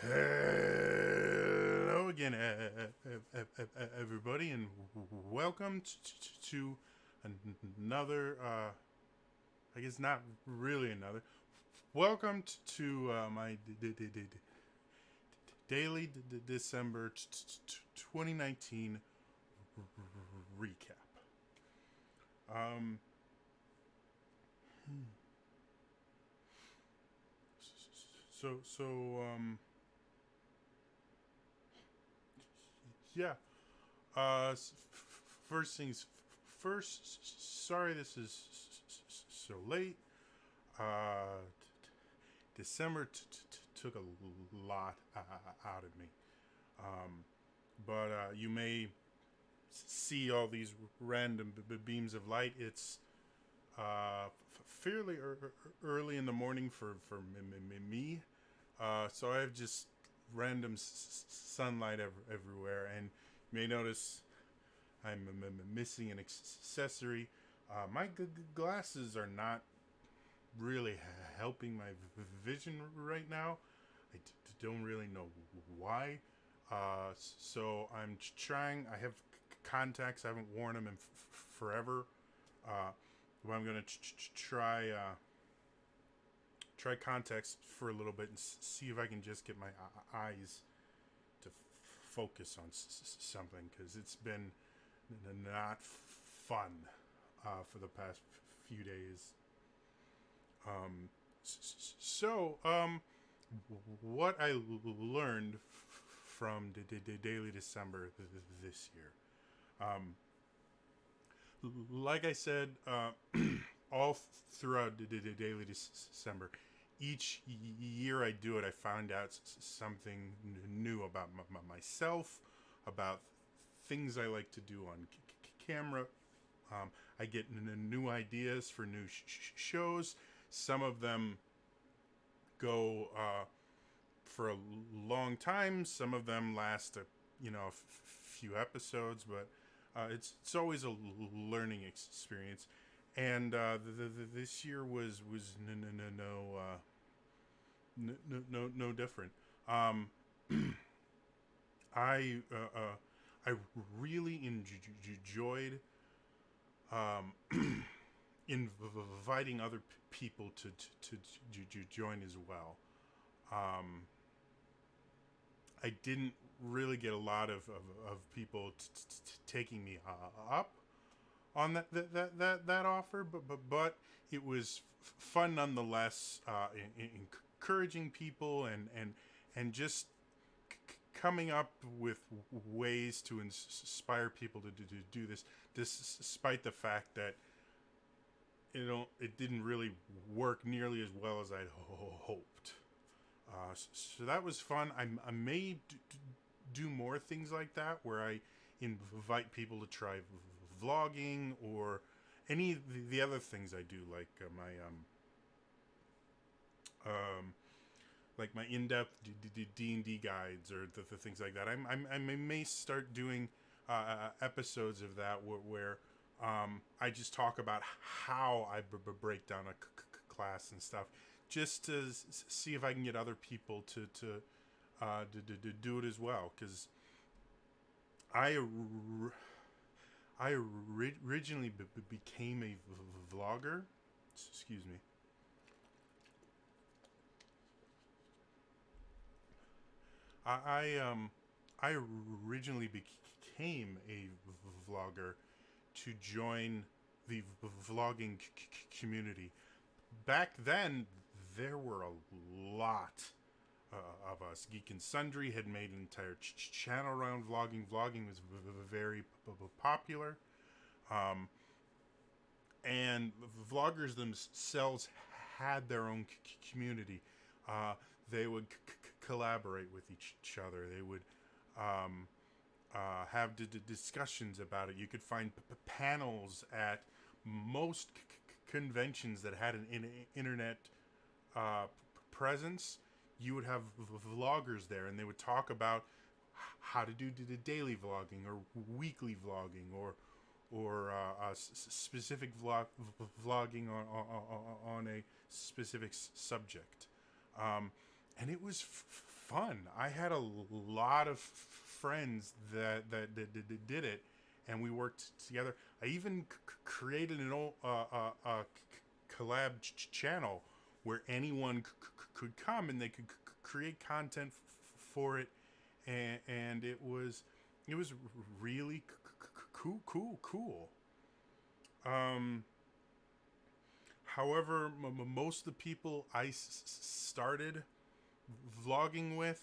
Hello again, everybody, and welcome to another. I guess not really another. Welcome to my daily December 2019 recap. Um, so yeah. First things first. Sorry, this is so late. Uh, December took a lot out of me. Um, but you may see all these random beams of light. It's fairly early in the morning for me. So I have just random sunlight everywhere, and you may notice I'm missing an accessory. My glasses are not really helping my vision right now. I don't really know why. So I'm trying. I have contacts. I haven't worn them in forever. Uh, but I'm gonna try contacts for a little bit and see if I can just get my eyes to focus on something, because it's been not fun for the past few days. Um, so, what I learned from the Daily December this year. Um, like I said, all throughout the Daily December, each year I do it, I found out something new about myself, about things I like to do on camera. I get new ideas for new shows. Some of them go for a long time. Some of them last a few episodes, but it's always a learning experience. And this year was no different. Um, I I really enjoyed inviting other people to join as well. Um, I didn't really get a lot of people taking me up on that offer, but it was fun nonetheless. Encouraging people and just coming up with ways to inspire people to do this, despite the fact that it didn't really work nearly as well as I'd hoped. So that was fun. I may do more things like that, where I invite people to try vlogging or any of the other things I do, like my like my in-depth D&D guides, or the things like that. I may start doing episodes of that where I just talk about how I break down a class and stuff, just to see if I can get other people to do it as well. Because I originally became a vlogger. Excuse me. I originally became a vlogger to join the vlogging community. Back then, there were a lot of us. Geek and Sundry had made an entire channel around vlogging. Vlogging was very popular. Um, and vloggers themselves had their own community. Uh, they would collaborate with each other. They would um, have discussions about it. You could find panels at most conventions that had an internet uh, presence. You would have vloggers there, and they would talk about how to do the daily vlogging or weekly vlogging, or specific vlogging on a specific subject. And it was fun. I had a lot of friends that did it, and we worked together. I even created an old collab channel where anyone could come and they could create content for it, and it was really cool. Um, However, most of the people I started vlogging with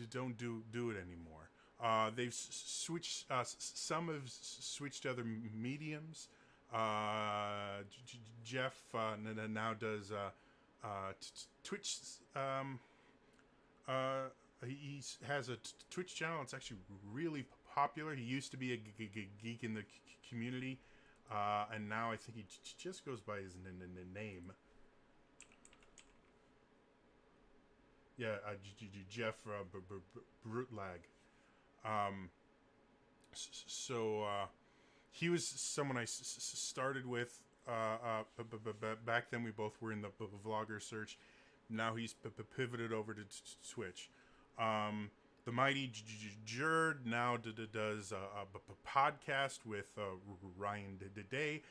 don't do it anymore. They've switched. Some have switched to other mediums. Jeff now does Twitch. Uh, he has a Twitch channel. It's actually really popular. He used to be a geek in the community, and now I think he just goes by his name. Yeah, Jeff Brutlag. Um, so he was someone I started with. Back then, we both were in the vlogger search. Now he's pivoted over to Twitch. The mighty Jerd now does a podcast with Ryan Day,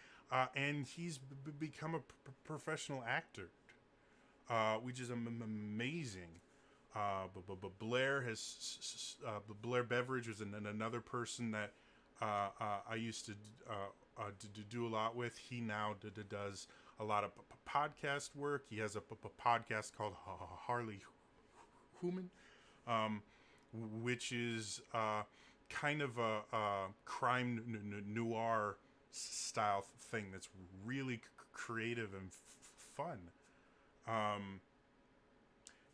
and he's become a professional actor, which is amazing. Blair has Blair Beveridge was another person that I used to do a lot with. He now does a lot of podcast work. He has a podcast called Harley Human, which is kind of a crime noir style thing that's really creative and fun.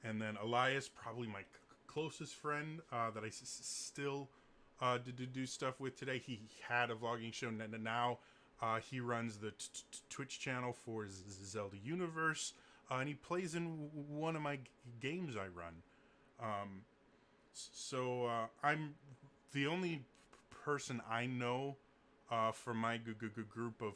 And then Elias, probably my closest friend that I still do stuff with today. He had a vlogging show, and now he runs the Twitch channel for Zelda Universe, and he plays in one of my games I run. So I'm the only person I know from my group of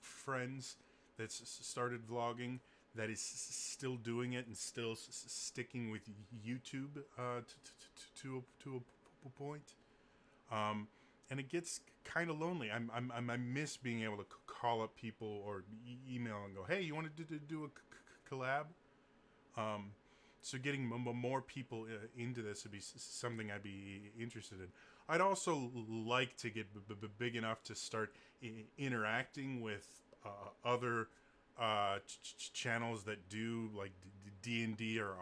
friends that's started vlogging that is still doing it and still sticking with YouTube to a point. And it gets kind of lonely. I miss being able to call up people or email and go, hey, you want to do a collab? So getting more people into this would be something I'd be interested in. I'd also like to get big enough to start interacting with other channels that do like D&D or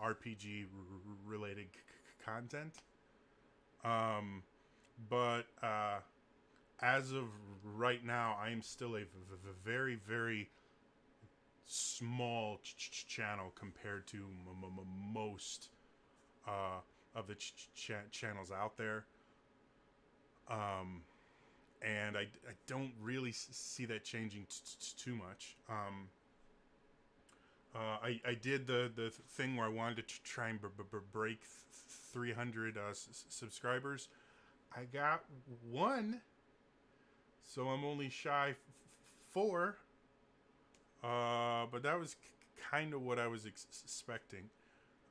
RPG related content. But as of right now, I am still a very, very small channel compared to most of the channels out there. And I don't really see that changing too much. I did the thing where I wanted to try and break 300 subscribers. I got one, so I'm only shy 4. But that was kind of what I was expecting.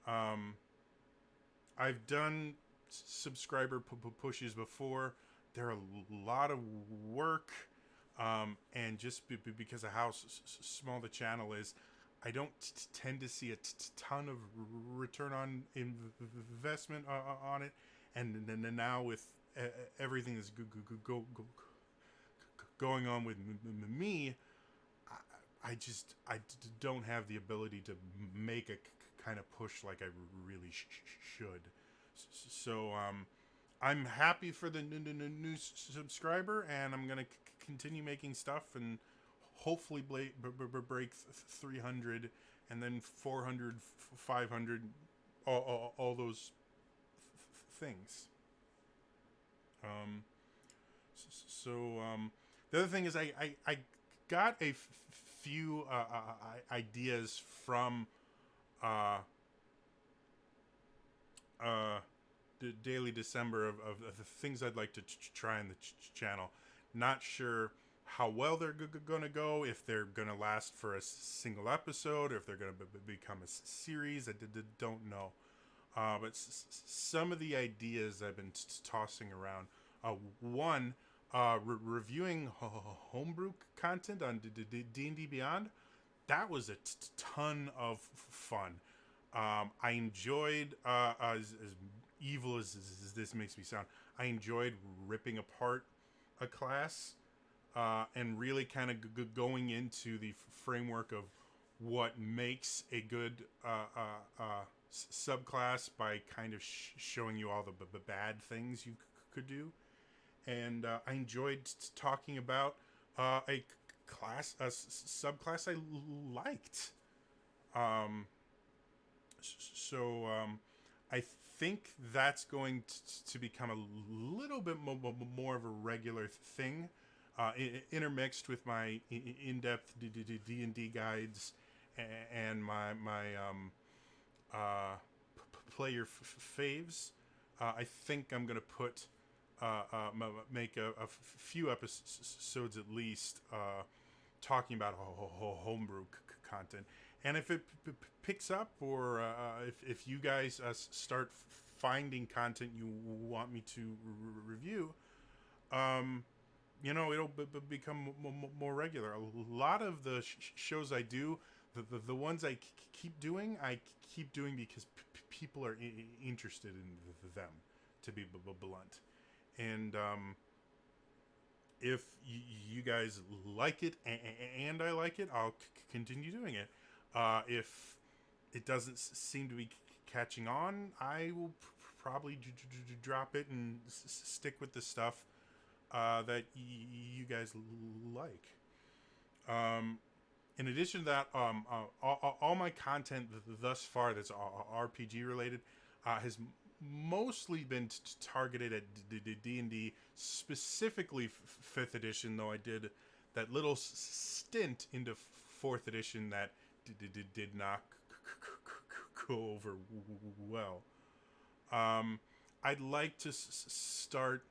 I've done subscriber pushes before. They're a lot of work, and just because of how small the channel is, I don't tend to see a ton of return on investment on it. And then now with everything that's going on with me, I don't have the ability to make a kind of push like I really should. So I'm happy for the new subscriber, and I'm gonna continue making stuff and hopefully break 300, and then 400, 500, all those things. The other thing is I got a few ideas from the Daily December of the things I'd like to try on the channel. Not sure how well they're going to go, if they're going to last for a single episode, or if they're going to become a series. I don't know. But some of the ideas I've been tossing around. One, reviewing homebrew content on D&D Beyond. That was a ton of fun. I enjoyed, as evil as this makes me sound, I enjoyed ripping apart a class and really kind of going into the framework of what makes a good subclass by kind of showing you all the bad things you could do. And I enjoyed talking about a class, a subclass I liked. Um, so I think that's going to become a little bit more of a regular thing, intermixed with my in-depth D&D guides and my player faves. I think I'm gonna put make a few episodes at least talking about homebrew content. And if it picks up, or if you guys start finding content you want me to review, um, it'll become more regular. A lot of the shows I do, the ones I keep doing, I keep doing because people are interested in them, to be blunt. And if you guys like it and I like it, I'll continue doing it. If it doesn't seem to be catching on, I will probably drop it and stick with the stuff that you guys like. In addition to that, all my content thus far that's RPG related has mostly been targeted at D&D, specifically 5th edition, though I did that little stint into 4th edition that did not go over well. I'd like to start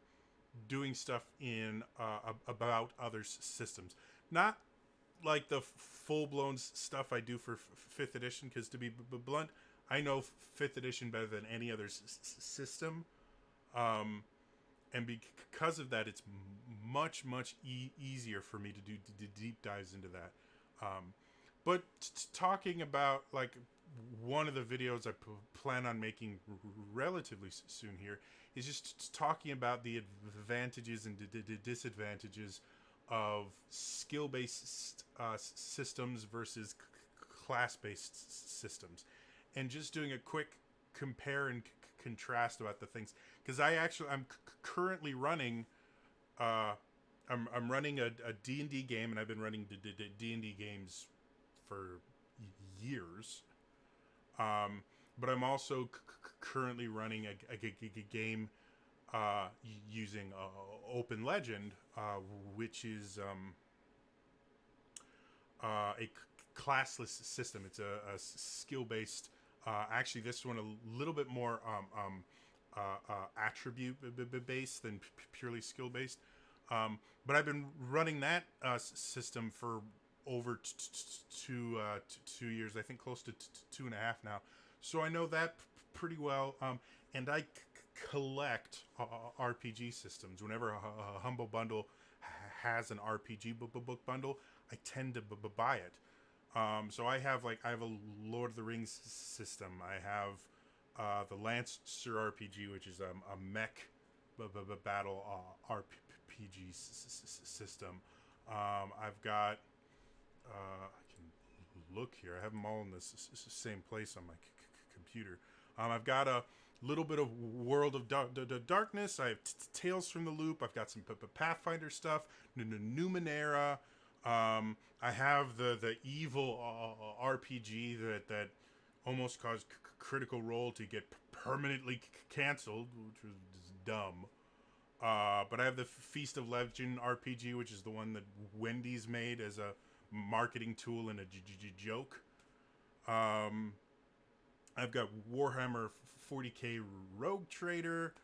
doing stuff in about other systems. Not like the full-blown stuff I do for 5th edition, because to be blunt, I know 5th edition better than any other system. And because of that, it's much easier for me to do deep dives into that. But talking about, like, one of the videos I plan on making relatively soon here is just talking about the advantages and disadvantages of skill-based systems versus class-based systems, and just doing a quick compare and contrast about the things, because I'm currently running I'm running a D&D game, and I've been running D&D games for years, but I'm also currently running a game using Open Legend, which is a classless system. It's a skill-based. Actually, this one a little bit more attribute-based than purely skill-based. But I've been running that system for over 2 years. I think close to 2.5 now. So I know that pretty well. And I collect RPG systems. Whenever a Humble Bundle has an RPG book bundle, I tend to buy it. So I have a Lord of the Rings system. I have the Lancer RPG, which is a mech battle RPG system. I've got I can look here. I have them all in the same place on my computer. I've got a little bit of World of Darkness. I have Tales from the Loop. I've got some Pathfinder stuff. Numenera. I have the evil RPG that almost caused Critical Role to get permanently canceled, which was dumb. But I have the Feast of Legend RPG, which is the one that Wendy's made as a marketing tool and a joke. I've got Warhammer 40k Rogue Trader.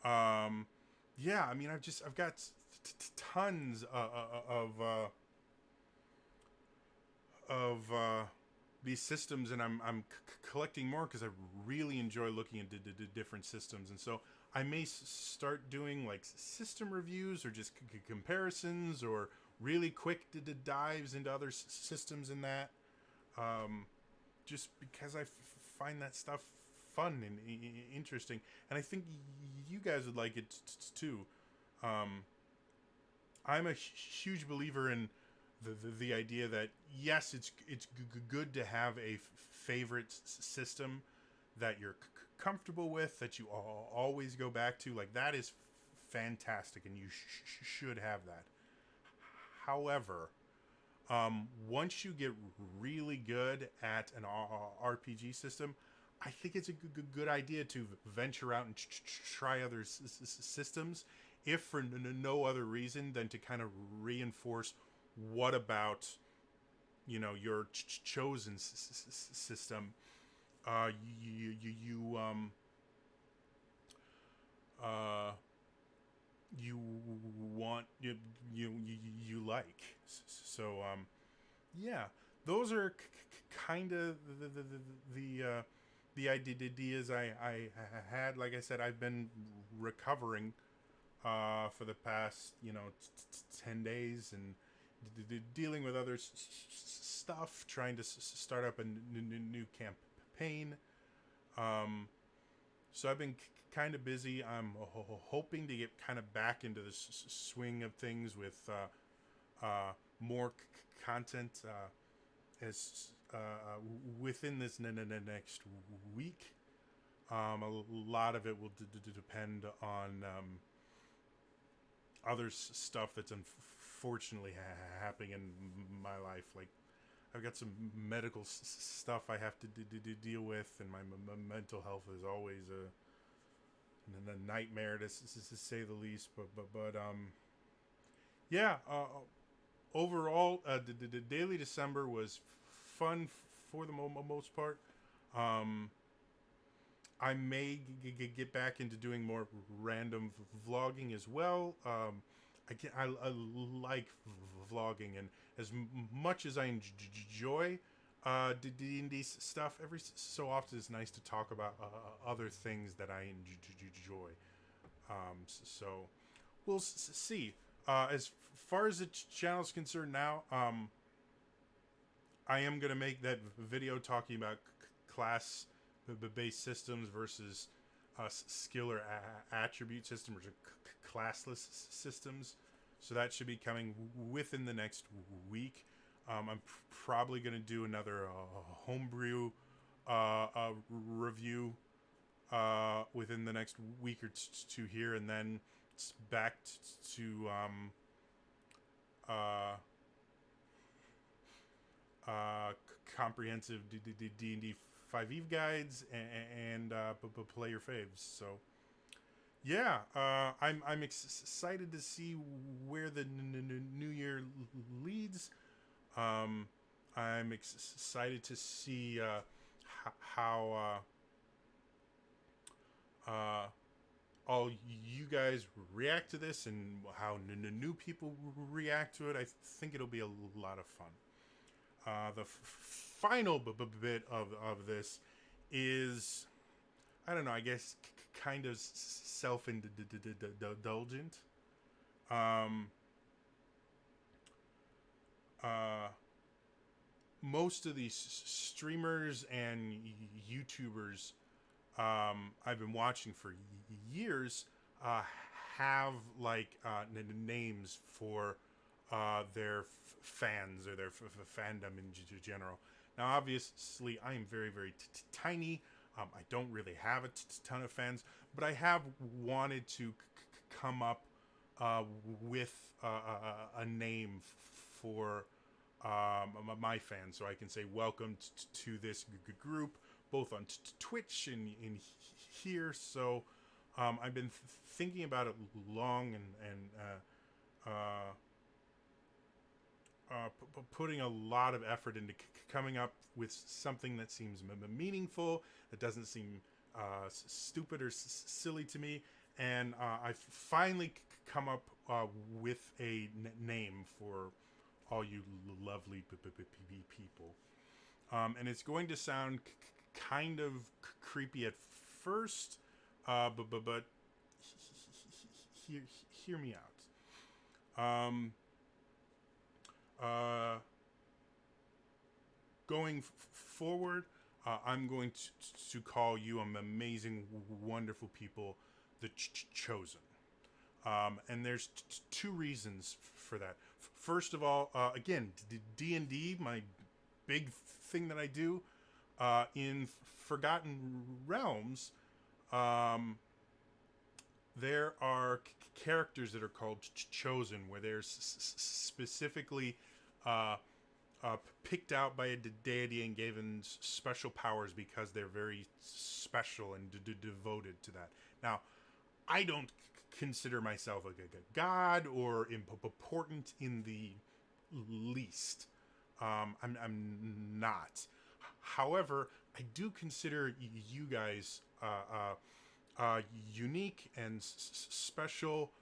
Yeah, I mean, I've got tons of these systems, and I'm collecting more because I really enjoy looking into different systems, and so I may start doing like system reviews or just comparisons or really quick dives into other systems in that. Um, just because I find that stuff fun and interesting, and I think you guys would like it too. Um, I'm a huge believer in the idea that yes, it's good to have a favorite system that you're comfortable with, that you always go back to. Like that is fantastic, and you should have that. However, once you get really good at an RPG system, I think it's a good idea to venture out and try other systems, if for no other reason than to kind of reinforce what about your chosen system you uh, you want you like. So yeah, those are kind of the ideas I had. Like I said, I've been recovering for the past 10 days and dealing with other stuff, trying to start up a new campaign. Um, so I've been kind of busy. I'm hoping to get kind of back into the swing of things with more content as within this next week. A lot of it will depend on other stuff that's unfortunately happening in my life. Like I've got some medical stuff I have to deal with, and my mental health is always a nightmare to say the least. But yeah. Overall, the Daily December was fun for the most part. Um, I may get back into doing more random vlogging as well. I like vlogging, and as much as I enjoy D&D stuff, every so often it's nice to talk about other things that I enjoy. So we'll see. As far as the channel is concerned now, I am going to make that video talking about class-based systems versus skill or attribute systems or classless systems. So that should be coming within the next week. I'm probably going to do another homebrew review within the next week or two here, and then it's back to comprehensive D&D 5e guides and play your faves. So yeah, I'm excited to see where the new year leads. I'm excited to see how all you guys react to this and how new people react to it. I think it'll be a lot of fun. The final bit of this is, I don't know, I guess kind of self-indulgent. Most of these streamers and YouTubers I've been watching for years have like names for their fans or their fandom in general. Now, obviously, I am very, very tiny. I don't really have a ton of fans, but I have wanted to come up with a name for my fans, so I can say welcome to this group, both on Twitch and in here. So I've been thinking about it long and putting a lot of effort into coming up with something that seems meaningful, that doesn't seem stupid or silly to me. And I've finally come up with a name for all you lovely people. And it's going to sound kind of creepy at first, but hear, hear me out. Uh, going forward, I'm going to call you amazing, wonderful people, the chosen. And there's two reasons for that. First of all, again, D&D, my big thing that I do in Forgotten Realms, there are characters that are called chosen, where they're specifically uh, picked out by a deity and given special powers because they're very special and devoted to that. Now, I don't consider myself a god or important in the least. I'm not. However, I do consider you guys unique and special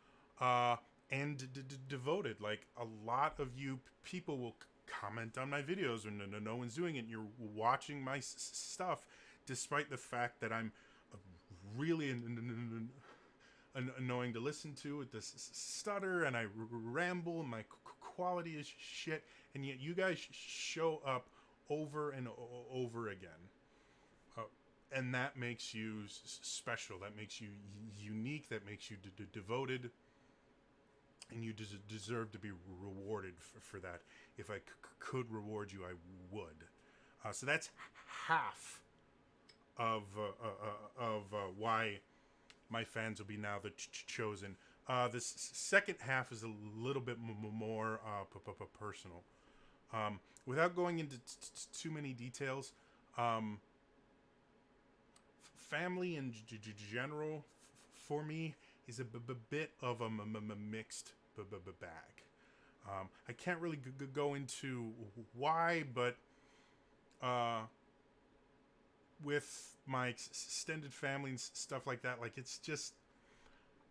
and devoted. Like, a lot of you people will comment on my videos when no one's doing it, and you're watching my stuff despite the fact that I'm really annoying to listen to with this stutter, and I ramble, and my quality is shit, and yet you guys show up over and over again. And that makes you special. That makes you unique. That makes you devoted. And you deserve to be rewarded for that. If I could reward you, I would. So that's half of why my fans will be now the chosen. The second half is a little bit more personal. Without going into too many details, family in general for me is a bit of a mixed bag. I can't really go into why, but with my extended family and stuff like that, like, it's just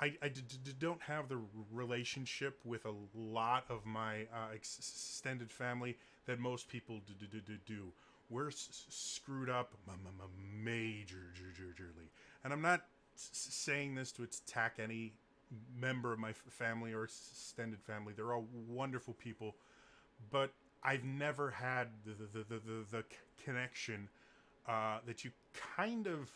I don't have the relationship with a lot of my extended family that most people do. We're screwed up majorly. And I'm not saying this to attack any member of my family or extended family. They're all wonderful people. But I've never had the connection that you kind of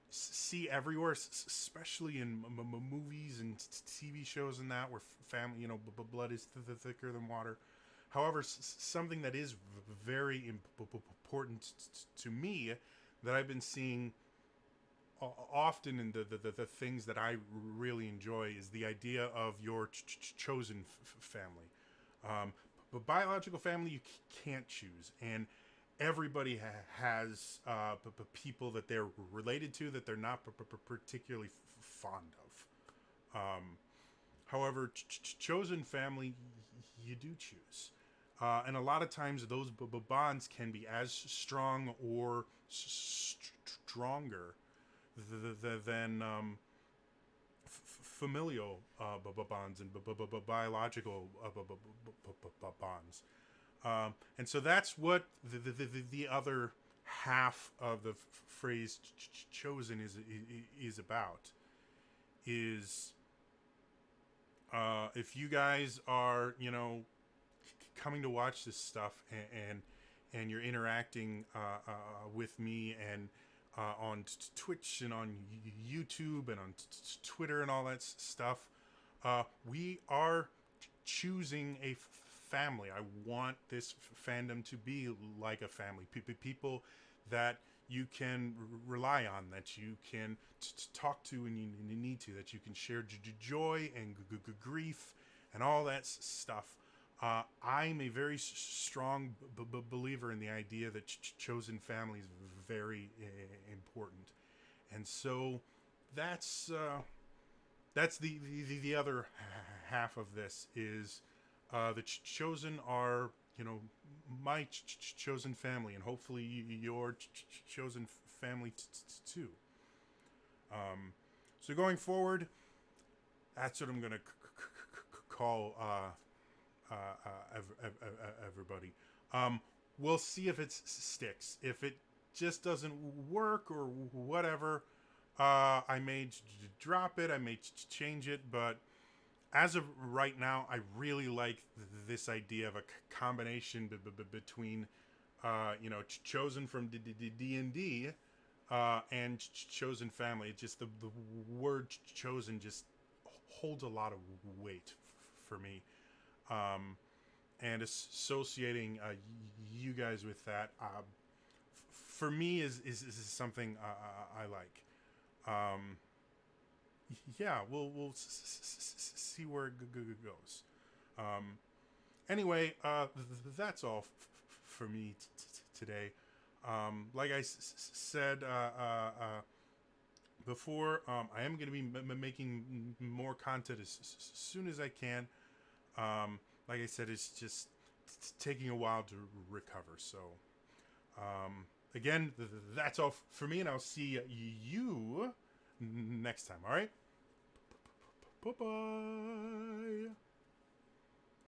see everywhere, especially in movies and TV shows and that, where family, blood is thicker than water. However, something that is very important to me that I've been seeing often in the things that I really enjoy is the idea of your chosen family. But biological family you can't choose, and everybody has people that they're related to that they're not particularly fond of. However, chosen family you do choose. And a lot of times those bonds can be as strong or stronger than familial bonds and biological bonds. And so that's what the other half of the phrase chosen is about. Is if you guys are, coming to watch this stuff and you're interacting with me and on Twitch and on YouTube and on Twitter and all that stuff, we are choosing a family. I want this fandom to be like a family. People that you can rely on, that you can talk to when you need to, that you can share joy and grief and all that stuff. I'm a very strong believer in the idea that chosen family is very important, and so that's the other half of this is the chosen are my chosen family, and hopefully your chosen family too. So going forward, that's what I'm gonna call everybody. we'll see if it sticks. If it just doesn't work or whatever, I may drop it. I may change it. But as of right now, I really like this idea of a combination between, chosen from D and D, and chosen family. It just the word chosen just holds a lot of weight for me. Um, and associating you guys with that, for me is something I like. Um, yeah, we'll see where it goes. Um, anyway, that's all for me today. Like I said before, I am going to be making more content as soon as I can. Like I said, it's just taking a while to recover. So, again, that's all for me, and I'll see you next time. All right? Bye bye.